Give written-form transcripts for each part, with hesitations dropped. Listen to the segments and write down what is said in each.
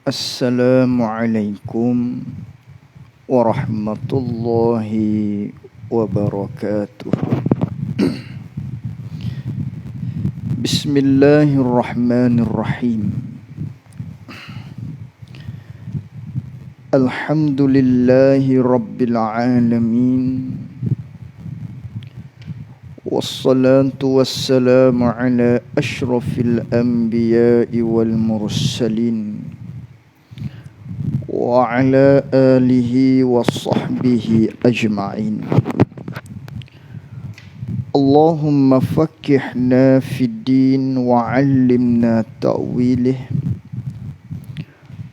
Assalamualaikum warahmatullahi wabarakatuh. Bismillahirrahmanirrahim. Alhamdulillahi rabbil alamin. Wassalatu wassalamu ala ashrafil anbiya'i wal mursalin wa ala alihi wa sahbihi ajma'in. Allahumma fakkihna fid din wa 'allimna ta'wilih.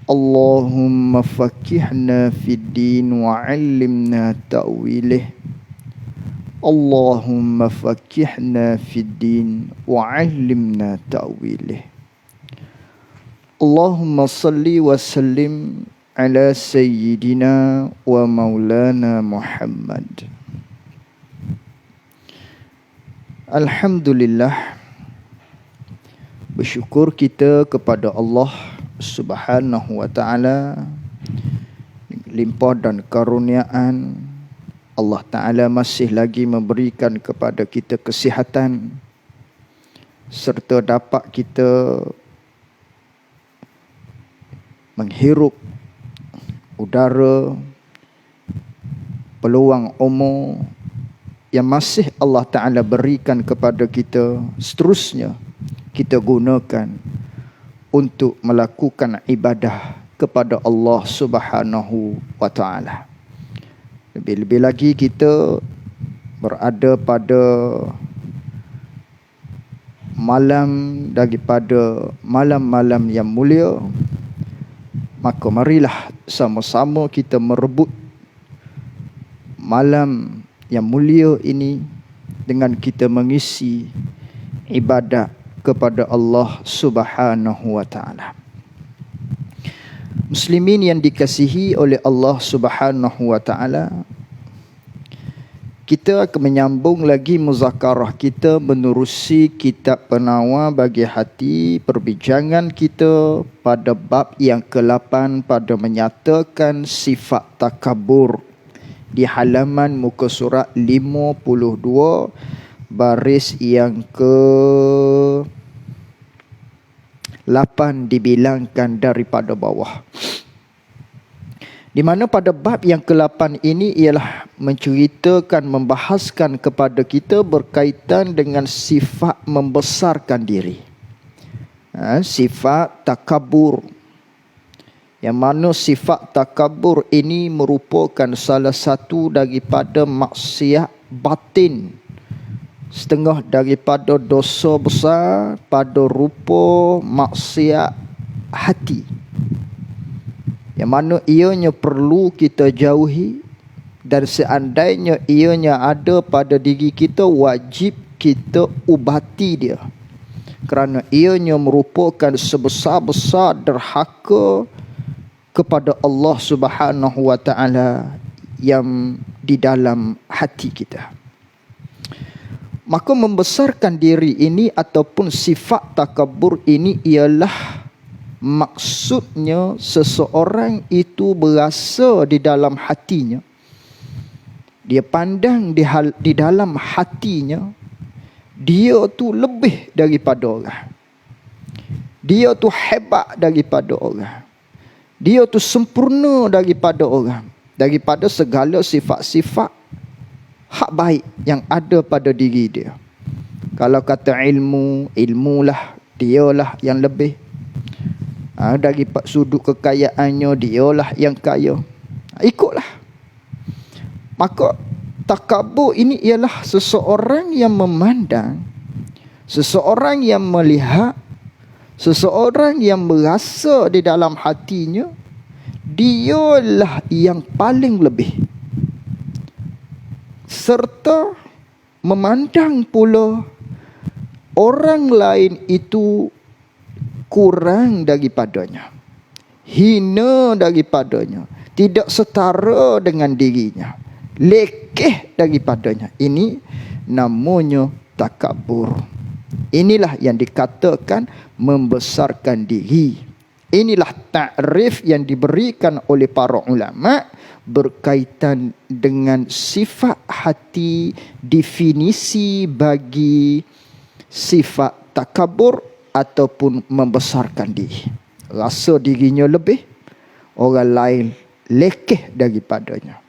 Allahumma fakkihna fid din wa 'allimna ta'wilih. Allahumma fakkihna fid din wa 'allimna ta'wilih. Allahumma salli wa sallim ala sayyidina wa maulana Muhammad. Alhamdulillah, bersyukur kita kepada Allah Subhanahu wa ta'ala, limpah dan karuniaan Allah Ta'ala masih lagi memberikan kepada kita kesihatan serta dapat kita menghirup udara, peluang umur yang masih Allah Ta'ala berikan kepada kita, seterusnya kita gunakan untuk melakukan ibadah kepada Allah Subhanahu wa Ta'ala. Lebih-lebih lagi kita berada pada malam daripada malam-malam yang mulia, maka marilah sama-sama kita merebut malam yang mulia ini dengan kita mengisi ibadat kepada Allah Subhanahu wa Ta'ala. Muslimin yang dikasihi oleh Allah Subhanahu wa Ta'ala, kita akan menyambung lagi muzakarah kita menerusi kitab Penawar bagi Hati. Perbincangan kita pada bab yang ke-8 pada menyatakan sifat takabur di halaman muka surat 52 baris yang ke-8 dibilangkan daripada bawah. Di mana pada bab yang ke-8 ini ialah menceritakan, membahaskan kepada kita berkaitan dengan sifat membesarkan diri. Sifat takabur. Yang mana sifat takabur ini merupakan salah satu daripada maksiat batin, setengah daripada dosa besar pada rupa maksiat hati, yang mana ianya perlu kita jauhi, dan seandainya ianya ada pada diri kita, wajib kita ubati dia, kerana ianya merupakan sebesar-besar derhaka kepada Allah Subhanahu wa Ta'ala yang di dalam hati kita. Maka membesarkan diri ini ataupun sifat takabur ini ialah maksudnya seseorang itu berasa di dalam hatinya, dia pandang di dalam hatinya, dia tu lebih daripada orang, dia tu hebat daripada orang, dia tu sempurna daripada orang, daripada segala sifat-sifat hak baik yang ada pada diri dia. Kalau kata ilmulah dialah yang lebih. Dari sudut kekayaannya, dialah yang kaya. Ikutlah. Maka takabur ini ialah seseorang yang memandang, seseorang yang melihat, seseorang yang merasa di dalam hatinya dialah yang paling lebih, serta memandang pula orang lain itu kurang daripadanya, hina daripadanya, tidak setara dengan dirinya, lekeh daripadanya. Ini namanya takabur. Inilah yang dikatakan membesarkan diri. Inilah takrif yang diberikan oleh para ulama berkaitan dengan sifat hati, definisi bagi sifat takabur ataupun membesarkan diri. Rasa dirinya lebih, orang lain lekeh daripadanya.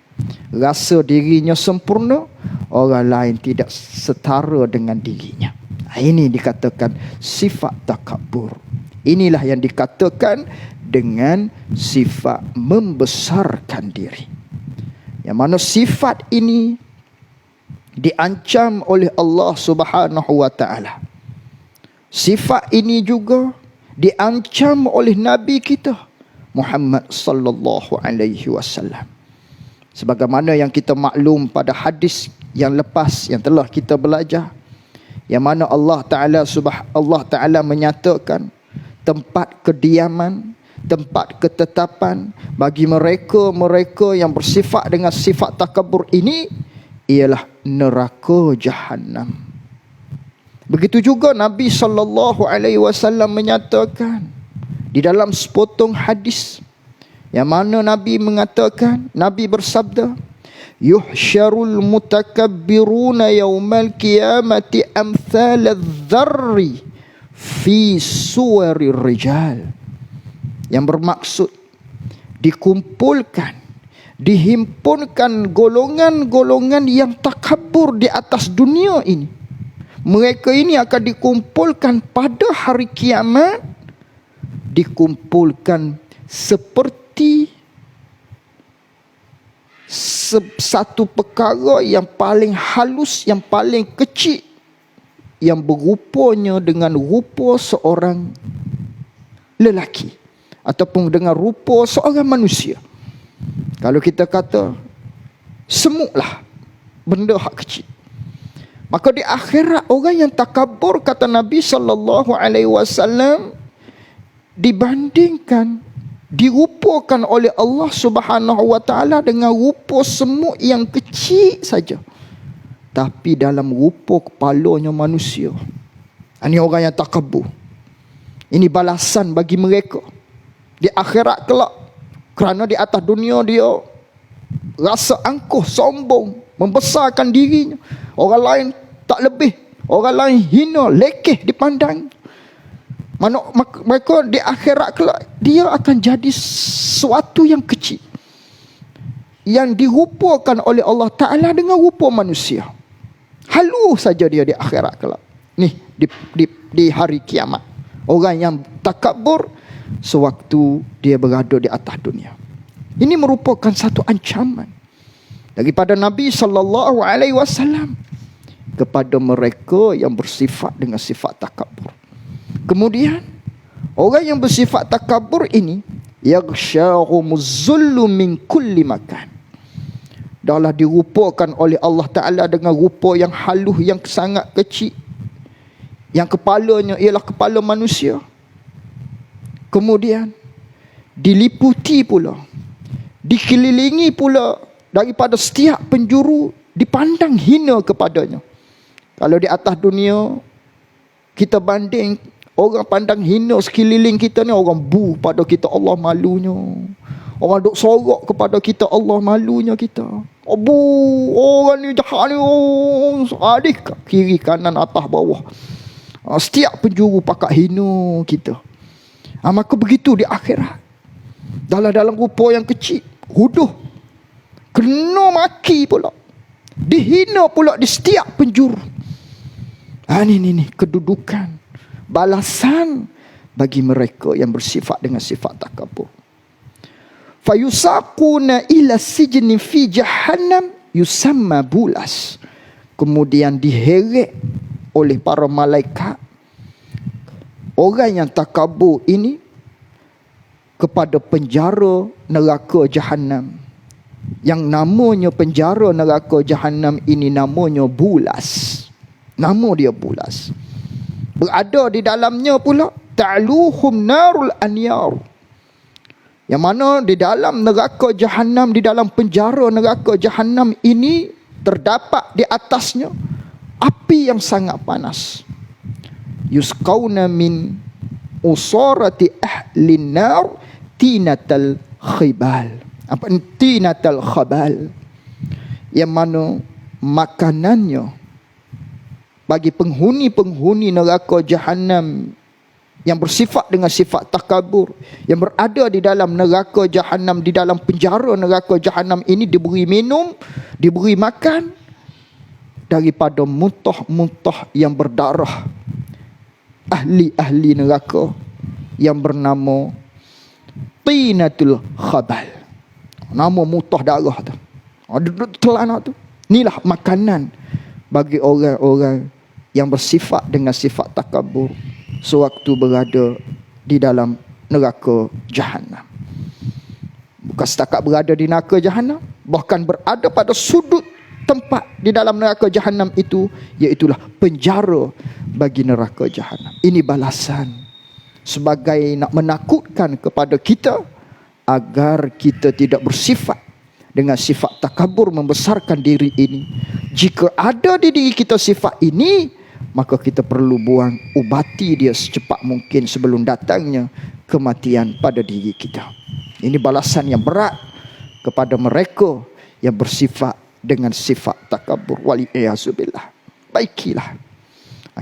Rasa dirinya sempurna, orang lain tidak setara dengan dirinya. Ini dikatakan sifat takabur. Inilah yang dikatakan dengan sifat membesarkan diri. Yang mana sifat ini diancam oleh Allah Subhanahu wa taala. Sifat ini juga diancam oleh Nabi kita Muhammad sallallahu alaihi wasallam. Sebagaimana yang kita maklum pada hadis yang lepas yang telah kita belajar, yang mana Allah Taala menyatakan tempat kediaman, tempat ketetapan bagi mereka yang bersifat dengan sifat takabur ini ialah neraka Jahannam. Begitu juga Nabi SAW menyatakan di dalam sepotong hadis yang mana Nabi mengatakan, Nabi bersabda, yuhsyarul mutakabbiruna yaumal qiyamati amthal adh-dharri fi suwarir rijal. Yang bermaksud dihimpunkan golongan-golongan yang takabur di atas dunia ini. Mereka ini akan dikumpulkan pada hari kiamat, dikumpulkan seperti satu perkara yang paling halus, yang paling kecil, yang berupanya dengan rupa seorang lelaki ataupun dengan rupa seorang manusia. Kalau kita kata semutlah, benda hak kecil. Maka di akhirat orang yang takabur, kata Nabi SAW, dibandingkan, dirupakan oleh Allah Subhanahu wa taala dengan rupa semut yang kecil saja, tapi dalam rupa kepalanya manusia. Ini orang yang takabur. Ini balasan bagi mereka di akhirat kelak. Kerana di atas dunia dia rasa angkuh, sombong, membesarkan dirinya. Orang lain tak lebih, orang lain hina, lekeh dipandang. Mereka di akhirat kelak dia akan jadi sesuatu yang kecil, yang dirupakan oleh Allah Ta'ala dengan rupa manusia. Halu saja dia di akhirat kelak. Ni di hari kiamat. Orang yang takabur sewaktu dia berada di atas dunia. Ini merupakan satu ancaman daripada Nabi SAW kepada mereka yang bersifat dengan sifat takabur. Kemudian orang yang bersifat takabur ini yaghsyahumuz zullu min kulli makan. Dahlah dirupakan oleh Allah Ta'ala dengan rupa yang haluh, yang sangat kecil, yang kepalanya ialah kepala manusia. Kemudian diliputi pula, dikelilingi pula daripada setiap penjuru, dipandang hina kepadanya. Kalau di atas dunia kita banding, orang pandang hina sekeliling kita ni, orang bu pada kita, Allah malunya. Orang duk sorok kepada kita, Allah malunya kita. Oh, bu, orang ni jahat ni, adik kiri kanan atas bawah. Setiap penjuru pakat hina kita. Maka begitu di akhirat. Dalam rupa yang kecil, huduh, kena maki pula, dihina pula di setiap penjuru. Ini kedudukan, balasan bagi mereka yang bersifat dengan sifat takabur. Fayusaquna ila sijni fi jahannam yusamma bulas. Kemudian diheret oleh para malaikat orang yang takabur ini kepada penjara neraka Jahannam. Yang namanya penjara neraka Jahannam ini namanya bulas. Nama dia bulas. Berada di dalamnya pula ta'luhum narul anyar. Yang mana di dalam neraka Jahannam, di dalam penjara neraka Jahannam ini terdapat di atasnya api yang sangat panas. Yusqauna min usarati ahli nar tinatal khibal. Apa tinatal khabal? Yang mana makanannya bagi penghuni-penghuni neraka jahanam yang bersifat dengan sifat takabur, yang berada di dalam neraka jahanam, di dalam penjara neraka jahanam ini, diberi minum, diberi makan daripada muntah-muntah yang berdarah ahli-ahli neraka yang bernama tinatul khabal. Nama muntah darah tu. Ada telana tu. Inilah makanan bagi orang-orang yang bersifat dengan sifat takabur sewaktu berada di dalam neraka jahanam. Bukan setakat berada di neraka jahanam, bahkan berada pada sudut tempat di dalam neraka jahanam itu, iaitulah penjara bagi neraka jahanam. Ini balasan sebagai nak menakutkan kepada kita agar kita tidak bersifat dengan sifat takabur, membesarkan diri ini. Jika ada di diri kita sifat ini, maka kita perlu buang, ubati dia secepat mungkin sebelum datangnya kematian pada diri kita. Ini balasan yang berat kepada mereka yang bersifat dengan sifat takabur. Wali'iyahzubillah. Baikilah.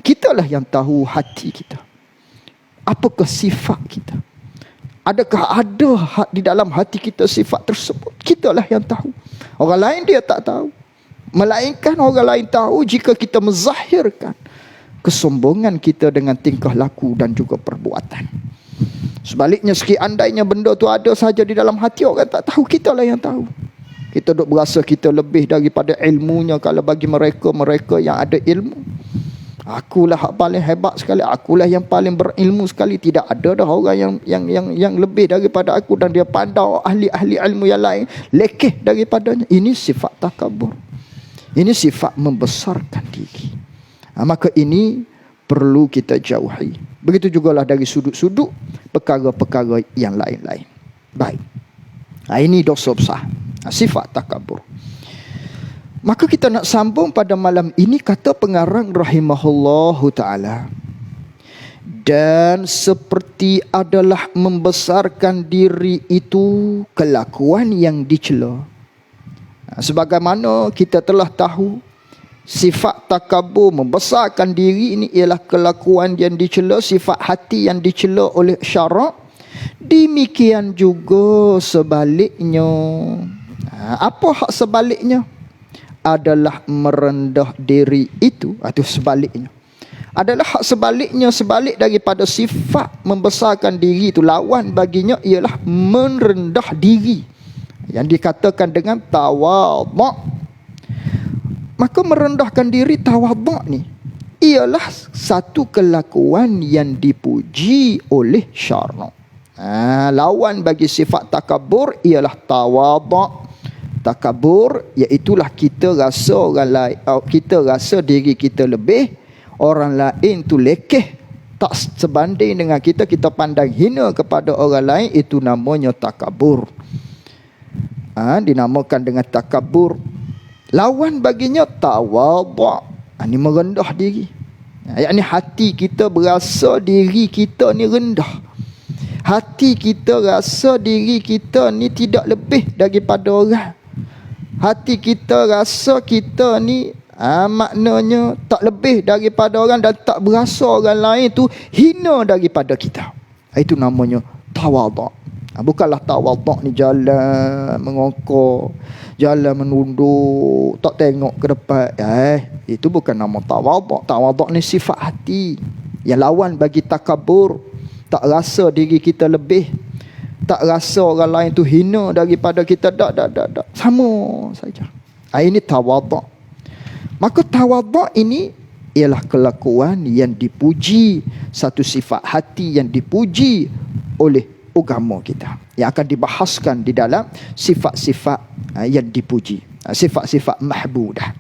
Kitalah yang tahu hati kita. Apakah sifat kita? Adakah ada di dalam hati kita sifat tersebut? Kitalah yang tahu. Orang lain dia tak tahu. Melainkan orang lain tahu jika kita menzahirkan kesombongan kita dengan tingkah laku dan juga perbuatan. Sebaliknya, andainya benda tu ada saja di dalam hati, orang tak tahu, kitalah yang tahu. Kita duk berasa kita lebih daripada ilmunya. Kalau bagi mereka yang ada ilmu, akulah yang paling hebat sekali, akulah yang paling berilmu sekali. Tidak ada dah orang yang lebih daripada aku, dan dia pandang ahli-ahli ilmu yang lain lekeh daripadanya. Ini sifat takabur. Ini sifat membesarkan diri. Maka ini perlu kita jauhi. Begitu jugalah dari sudut-sudut perkara-perkara yang lain-lain. Baik. Ini dosa besar. Sifat takabur. Maka kita nak sambung pada malam ini, kata pengarang rahimahullahu ta'ala. Dan seperti adalah membesarkan diri itu kelakuan yang dicela. Sebagaimana kita telah tahu, sifat takabur, membesarkan diri ini ialah kelakuan yang dicela, sifat hati yang dicela oleh syarak. Demikian juga sebaliknya. Apa hak sebaliknya? Adalah merendah diri itu, atau sebaliknya adalah hak sebaliknya, sebalik daripada sifat membesarkan diri itu, lawan baginya ialah merendah diri, yang dikatakan dengan tawadhu'. Maka merendahkan diri, tawadhu' ni ialah satu kelakuan yang dipuji oleh syarak. Lawan bagi sifat takabur ialah tawadhu'. Takabur iaitulah kita rasa orang lain, kita rasa diri kita lebih, orang lain tu lekeh, tak sebanding dengan kita, kita pandang hina kepada orang lain. Itu namanya takabur. Dinamakan dengan takabur. Lawan baginya tawadhu'. Ini merendah diri. Yakni hati kita berasa diri kita ni rendah. Hati kita rasa diri kita ni tidak lebih daripada orang. Hati kita rasa kita ni maknanya tak lebih daripada orang, dan tak berasa orang lain tu hina daripada kita. Itu namanya tawadhu'. Bukanlah tawadhu' ni jalan mengokok, jalan menunduk, tak tengok ke depan. Itu bukan nama tawadhu'. Tawadhu' ni sifat hati yang lawan bagi takabur. Tak rasa diri kita lebih, tak rasa orang lain tu hina daripada kita. Tak. Sama saja. Ini tawadhu'. Maka tawadhu' ini ialah kelakuan yang dipuji, satu sifat hati yang dipuji oleh agama kita, yang akan dibahaskan di dalam sifat-sifat yang dipuji, sifat-sifat mahbudah.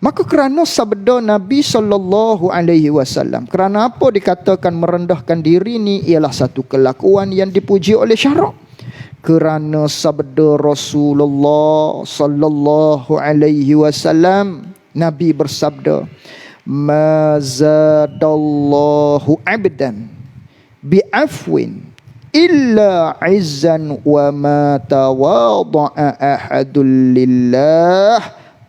Maka kerana sabda Nabi SAW, kerana apa dikatakan merendahkan diri ni ialah satu kelakuan yang dipuji oleh syarak? Kerana sabda Rasulullah SAW, Nabi bersabda, ma zadallahu abdan bi'afwin illa izzan wa ma tawadha'a ahadun lillah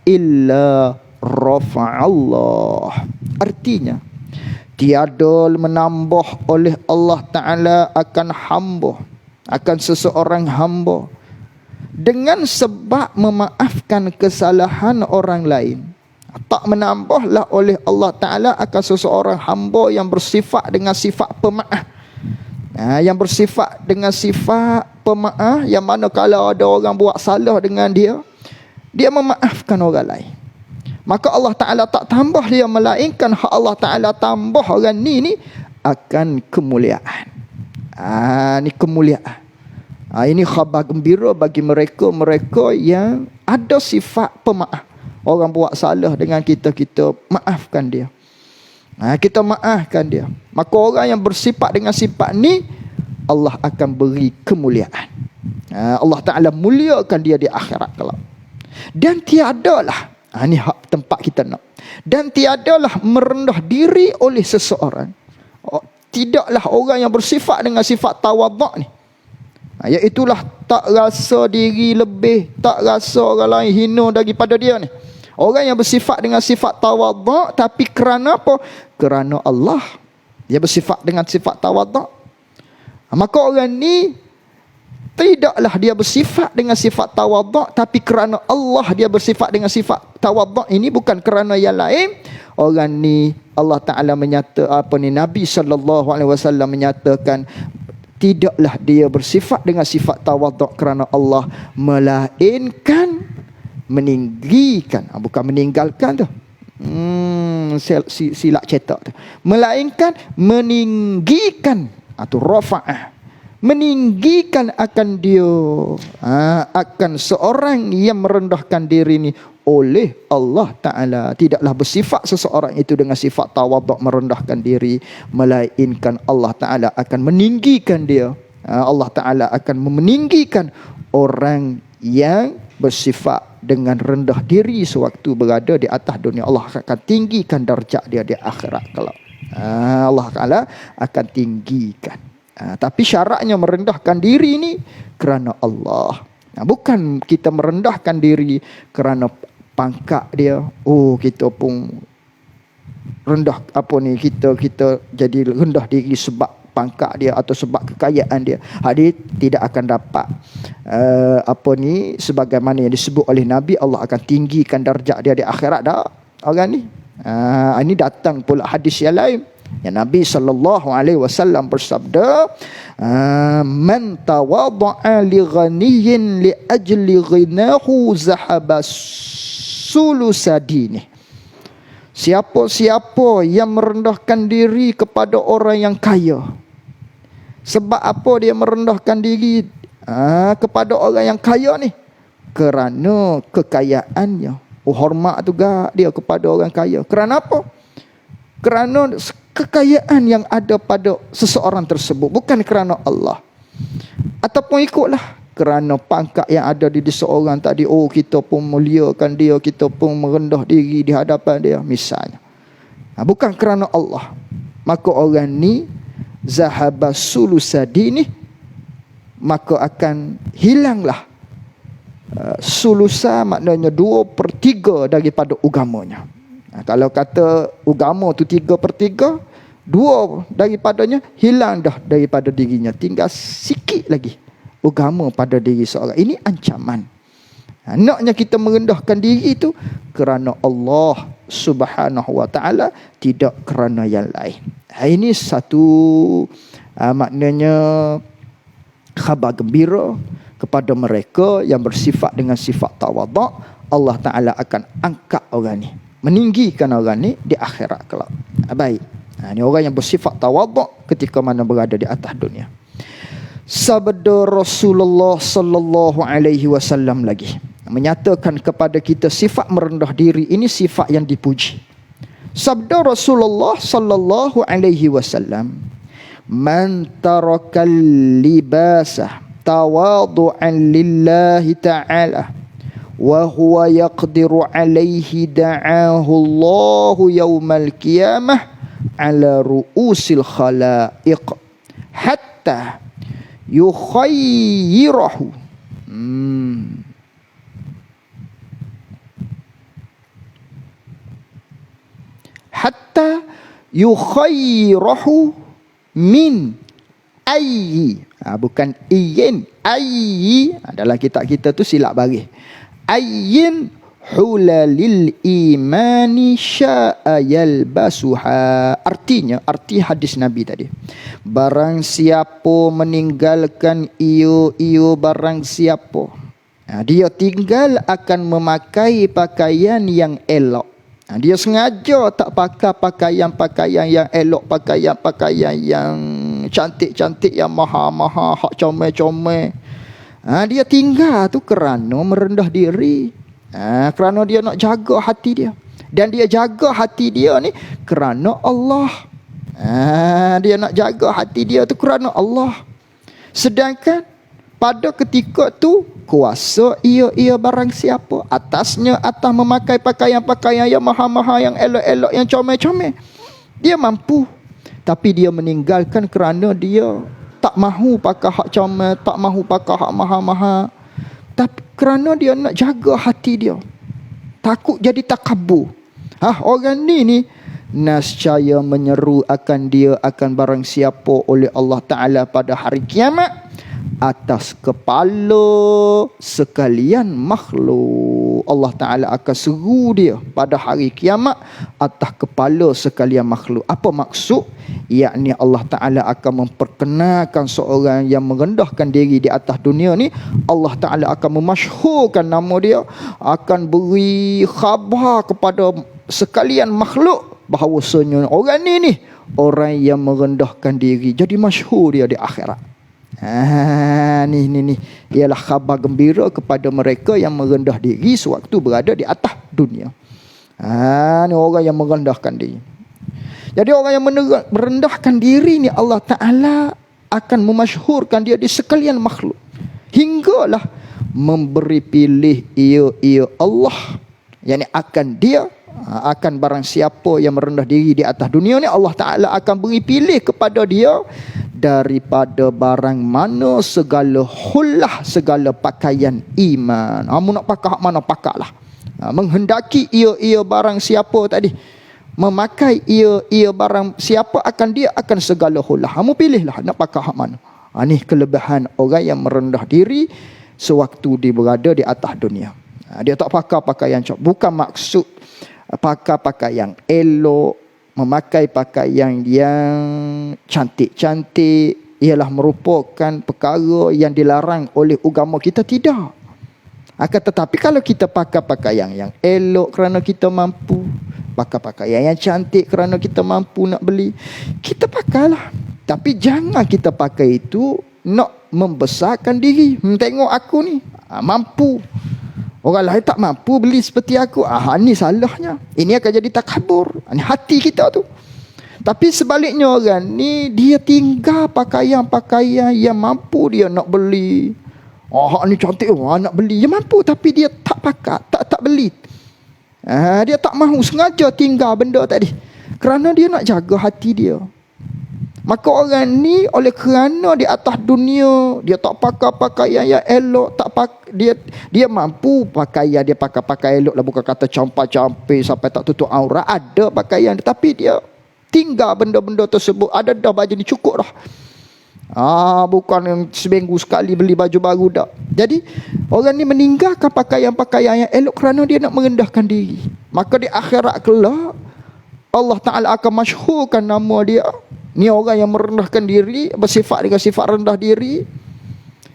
illa rafa'allah. Artinya, tiada menambah oleh Allah Ta'ala akan hamba, akan seseorang hamba dengan sebab memaafkan kesalahan orang lain. Tak menambahlah oleh Allah Ta'ala akan seseorang hamba yang bersifat dengan sifat pemaaf. Yang bersifat dengan sifat pemaaf, yang mana kalau ada orang buat salah dengan dia, dia memaafkan orang lain. Maka Allah Ta'ala tak tambah dia, melainkan hak Allah Ta'ala tambah orang ni akan kemuliaan. Ni kemuliaan. Ini khabar gembira bagi mereka yang ada sifat pemaaf. Orang buat salah dengan kita, kita maafkan dia. Kita maafkan dia. Maka orang yang bersifat dengan sifat ni, Allah akan beri kemuliaan. Allah Ta'ala muliakan dia di akhirat kelak. Dan tiadalah, ni hak tempat kita nak. Dan tiadalah merendah diri oleh seseorang. Tidaklah orang yang bersifat dengan sifat tawaduk ni. Iaitulah tak rasa diri lebih, tak rasa orang lain hina daripada dia ni. Orang yang bersifat dengan sifat tawaduk, tapi kerana apa? Kerana Allah. Dia bersifat dengan sifat tawaduk. Maka orang ni tidaklah dia bersifat dengan sifat tawaduk, tapi kerana Allah dia bersifat dengan sifat tawaduk. Ini bukan kerana yang lain. Orang ni Allah Ta'ala Nabi SAW menyatakan, tidaklah dia bersifat dengan sifat tawaduk kerana Allah, melainkan meninggikan, bukan meninggalkan tu. Silap cetak tu. Melainkan meninggikan, tu rafa'ah. Meninggikan akan dia, akan seorang yang merendahkan diri ni oleh Allah Ta'ala. Tidaklah bersifat seseorang itu dengan sifat tawaduk merendahkan diri, melainkan Allah Ta'ala akan meninggikan dia. Allah Ta'ala akan meninggikan orang yang bersifat dengan rendah diri sewaktu berada di atas dunia. Allah akan tinggikan darjat dia di akhirat kelak. Allah Ta'ala akan tinggikan. Tapi syaratnya merendahkan diri ni kerana Allah. Bukan kita merendahkan diri kerana pangkat dia. Kita pun rendah kita jadi rendah diri sebab pangkat dia atau sebab kekayaan dia. Dia tidak akan dapat sebagaimana yang disebut oleh Nabi, Allah akan tinggikan darjat dia di akhirat dah orang ni. Ini datang pula hadis yang lain. Ya, Nabi SAW bersabda, man tawadha'a li ghaniyyin li ajli ghinahu zahaba sulusadini. Siapa-siapa yang merendahkan diri kepada orang yang kaya. Sebab apa dia merendahkan diri kepada orang yang kaya ni? Kerana kekayaannya. Hormat juga dia kepada orang kaya. Kerana apa? Kerana kekayaan yang ada pada seseorang tersebut, bukan kerana Allah. Ataupun ikutlah kerana pangkat yang ada di seseorang tadi. Kita pun muliakan dia, kita pun merendah diri di hadapan dia misalnya. Bukan kerana Allah. Maka orang ni zahaba sulusadini, maka akan hilanglah sulusa, maknanya 2/3 daripada agamanya. Kalau kata agama tu 3/3, 2 daripadanya hilang dah daripada dirinya. Tinggal sikit lagi agama pada diri seorang. Ini ancaman. Naknya kita merendahkan diri itu kerana Allah Subhanahu wa ta'ala, tidak kerana yang lain. Ini satu maknanya khabar gembira kepada mereka yang bersifat dengan sifat tawaduk. Allah Ta'ala akan angkat orang ni, meninggikan orang ni di akhirat kelak. Baik. Ini orang yang bersifat tawaduk ketika mana berada di atas dunia. Sabda Rasulullah sallallahu alaihi wasallam lagi menyatakan kepada kita sifat merendah diri ini sifat yang dipuji. Sabda Rasulullah sallallahu alaihi wasallam, man tarakal libasa tawadu'an lillahi ta'ala wa huwa yaqdiru alaihi da'ahu Allahu yawmal qiyamah ala ru'usil khalaiq hatta yukhayyirahu. Hatta yukhayyirahu min ayyi. Bukan iyin, ayyi. Dalam kitab kita tu silap baris. Ayyin hulalil imani sya'a yalbasuha. Artinya, arti hadis Nabi tadi, barang siapa meninggalkan iyo barang siapa, dia tinggal akan memakai pakaian yang elok. Dia sengaja tak pakai pakaian-pakaian yang elok, pakaian-pakaian yang cantik-cantik, yang mahal-mahal, hak comel-comel. Dia tinggal tu kerana merendah diri. Kerana dia nak jaga hati dia. Dan dia jaga hati dia ni kerana Allah. Dia nak jaga hati dia tu kerana Allah. Sedangkan pada ketika tu kuasa ia barang siapa, atasnya atas memakai pakaian-pakaian yang mahal-mahal, yang elok-elok, yang comel-comel, dia mampu. Tapi dia meninggalkan kerana dia tak mahu pakai hak comel, tak mahu pakai hak mahal-mahal. Tapi kerana dia nak jaga hati dia, takut jadi takabur. Orang ni nascaya menyeru akan dia akan barang siapa oleh Allah Ta'ala pada hari kiamat atas kepala sekalian makhluk. Allah Ta'ala akan seru dia pada hari kiamat atas kepala sekalian makhluk. Apa maksud? Yakni Allah Ta'ala akan memperkenalkan seorang yang merendahkan diri di atas dunia ni. Allah Ta'ala akan memasyhurkan nama dia, akan beri khabar kepada sekalian makhluk bahawasanya orang ni orang yang merendahkan diri. Jadi masyhur dia di akhirat. Ni ialah khabar gembira kepada mereka yang merendah diri sewaktu berada di atas dunia. Ni orang yang merendahkan diri. Jadi orang yang merendahkan diri ni Allah Ta'ala akan memasyhurkan dia di sekalian makhluk, hinggalah memberi pilih ia Allah, yakni akan dia, akan barang siapa yang merendah diri di atas dunia ni, Allah Ta'ala akan beri pilih kepada dia daripada barang mana segala hullah, segala pakaian iman. Kamu nak pakai hak mana pakailah. Menghendaki ia barang siapa tadi, memakai ia barang siapa, akan dia akan segala hullah. Kamu pilihlah nak pakai hak mana. Ni kelebihan orang yang merendah diri sewaktu dia berada di atas dunia. Dia tak pakai pakaian cok. Bukan maksud pakai pakaian elok, memakai pakaian yang cantik-cantik ialah merupakan perkara yang dilarang oleh agama kita, tidak. Akan tetapi kalau kita pakai pakaian yang elok kerana kita mampu, pakai pakaian yang cantik kerana kita mampu nak beli, kita pakailah. Tapi jangan kita pakai itu nak membesarkan diri. Tengok aku ni mampu, orang lain tak mampu beli seperti aku. Ni salahnya. Ini akan jadi takabur. Ini hati kita tu. Tapi sebaliknya orang ni, dia tinggal pakaian-pakaian yang mampu dia nak beli. Ni cantik, nak beli. Dia mampu tapi dia tak pakai, tak beli. Dia tak mahu, sengaja tinggal benda tadi kerana dia nak jaga hati dia. Maka orang ni oleh kerana di atas dunia dia tak pakai pakaian yang elok, dia mampu pakaian, dia pakai pakaian elok lah, bukan kata campak-campik sampai tak tutup aurat. Ada pakaian tapi dia tinggal benda-benda tersebut. Ada dah baju ni cukup dah. Bukan yang seminggu sekali beli baju baru dah. Jadi orang ni meninggalkan pakaian-pakaian yang elok kerana dia nak merendahkan diri. Maka di akhirat kelak Allah Ta'ala akan masyhurkan nama dia. Ni orang yang merendahkan diri, bersifat dengan sifat rendah diri,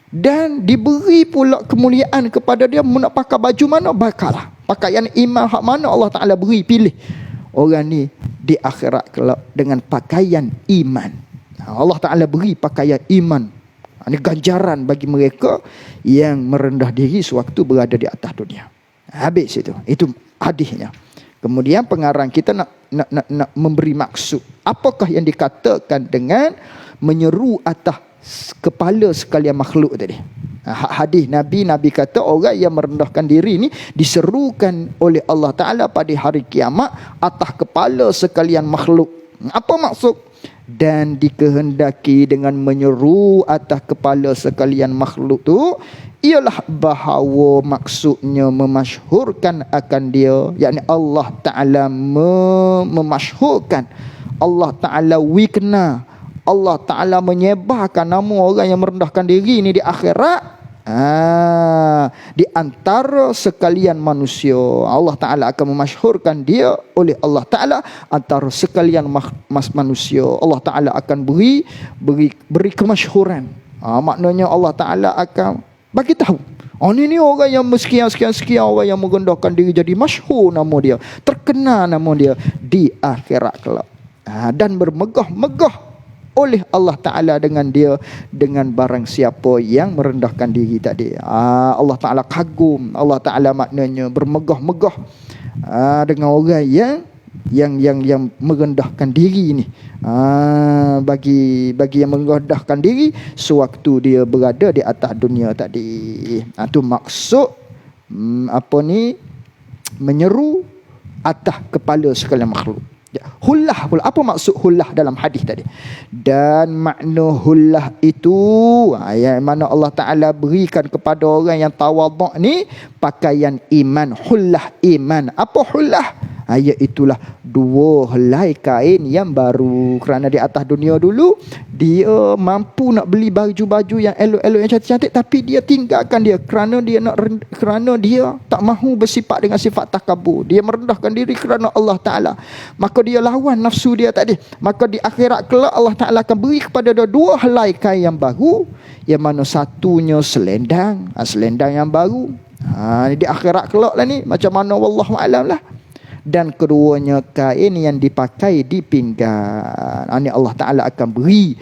dan diberi pula kemuliaan kepada dia. Nak pakai baju mana, bakal pakaian iman hak mana, Allah Ta'ala beri pilih orang ni di akhirat kelak dengan pakaian iman. Allah Ta'ala beri pakaian iman. Ini ganjaran bagi mereka yang merendah diri sewaktu berada di atas dunia. Habis itu hadisnya. Kemudian pengarang kita nak memberi maksud. Apakah yang dikatakan dengan menyeru atas kepala sekalian makhluk tadi? Hadis Nabi kata orang yang merendahkan diri ni diserukan oleh Allah Ta'ala pada hari kiamat atas kepala sekalian makhluk. Apa maksud? dan dikehendaki dengan menyeru atas kepala sekalian makhluk tu ialah bahawa maksudnya memasyhurkan akan dia, yakni Allah Ta'ala memasyhurkan, Allah Ta'ala wikna, Allah Ta'ala menyebarkan nama orang yang merendahkan diri ni di akhirat. Di antara sekalian manusia, Allah Ta'ala akan memasyhurkan dia oleh Allah Ta'ala antara sekalian manusia. Allah Ta'ala akan beri kemasyhuran. Maknanya Allah Ta'ala akan bagi tahu, ni orang yang sekian orang yang merendahkan diri jadi masyhur nama dia, terkenal nama dia di akhirat kelak. Dan bermegah-megah oleh Allah Ta'ala dengan dia, dengan barang siapa yang merendahkan diri tadi. Allah Ta'ala kagum, Allah Ta'ala maknanya bermegah-megah dengan orang yang merendahkan diri ni. Bagi yang merendahkan diri sewaktu dia berada di atas dunia tadi. Tu maksud menyeru atas kepala sekalian makhluk. Hullah pula. Apa maksud hullah dalam hadis tadi? Dan makna hullah itu yang mana Allah Ta'ala berikan kepada orang yang tawaduk ni pakaian iman. Hullah iman. Apa hullah? Iaitulah 2 helai kain yang baru. Kerana di atas dunia dulu dia mampu nak beli baju-baju yang elok-elok, yang cantik-cantik, tapi dia tinggalkan dia kerana dia tak mahu bersifat dengan sifat takabur. Dia merendahkan diri kerana Allah Ta'ala. Maka dia lawan nafsu dia tadi. Maka di akhirat kelak Allah Ta'ala akan beri kepada dia 2 helai kain yang baru, yang mana satunya selendang yang baru. Di akhirat kelak lah ni, macam mana wallahu alam lah. Dan keduanya kain yang dipakai di pinggang. Ini Allah Ta'ala akan beri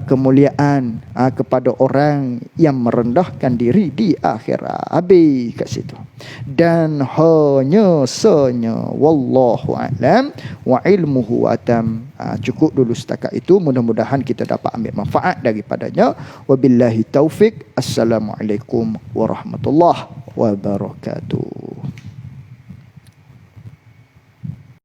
kemuliaan kepada orang yang merendahkan diri di akhirat. Habis kat situ. Dan hanya wallahu alam wa ilmuhu atam. Cukup dulu setakat itu. Mudah-mudahan kita dapat ambil manfaat daripadanya. Wabillahi taufik. Assalamualaikum warahmatullahi wabarakatuh.